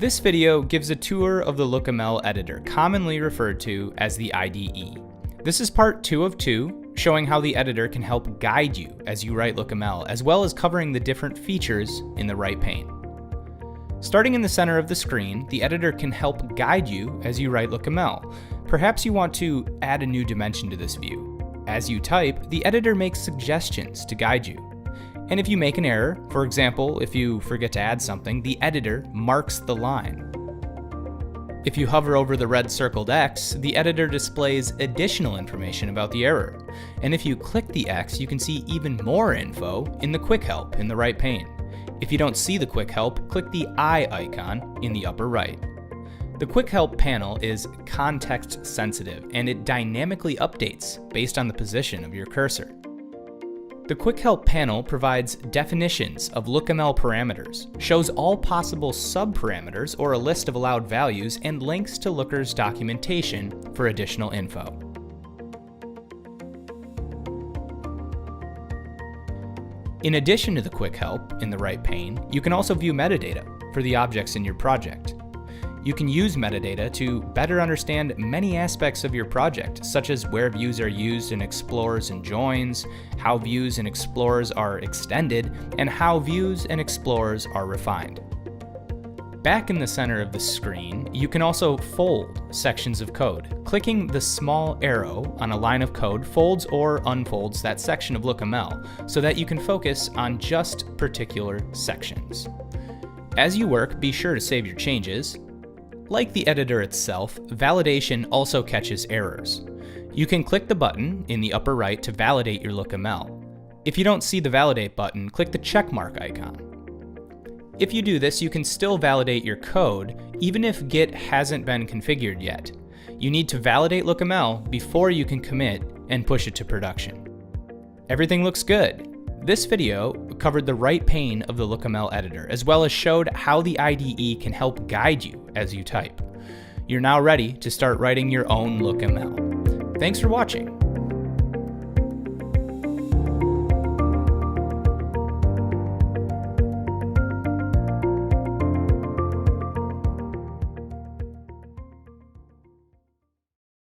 This video gives a tour of the LookML editor, commonly referred to as the IDE. This is part 2 of 2, showing how the editor can help guide you as you write LookML, as well as covering the different features in the right pane. Starting in the center of the screen, the editor can help guide you as you write LookML. Perhaps you want to add a new dimension to this view. As you type, the editor makes suggestions to guide you. And if you make an error, for example, if you forget to add something, the editor marks the line. If you hover over the red circled X, the editor displays additional information about the error. And if you click the X, you can see even more info in the Quick Help in the right pane. If you don't see the Quick Help, click the eye icon in the upper right. The Quick Help panel is context sensitive, and it dynamically updates based on the position of your cursor. The Quick Help panel provides definitions of LookML parameters, shows all possible subparameters or a list of allowed values, and links to Looker's documentation for additional info. In addition to the Quick Help in the right pane, you can also view metadata for the objects in your project. You can use metadata to better understand many aspects of your project, such as where views are used in explorers and joins, how views and explorers are extended, and how views and explorers are refined. Back in the center of the screen, you can also fold sections of code. Clicking the small arrow on a line of code folds or unfolds that section of LookML so that you can focus on just particular sections. As you work, be sure to save your changes. Like the editor itself, validation also catches errors. You can click the button in the upper right to validate your LookML. If you don't see the validate button, click the checkmark icon. If you do this, you can still validate your code, even if Git hasn't been configured yet. You need to validate LookML before you can commit and push it to production. Everything looks good. This video covered the right pane of the LookML editor, as well as showed how the IDE can help guide you as you type. You're now ready to start writing your own LookML. Thanks for watching.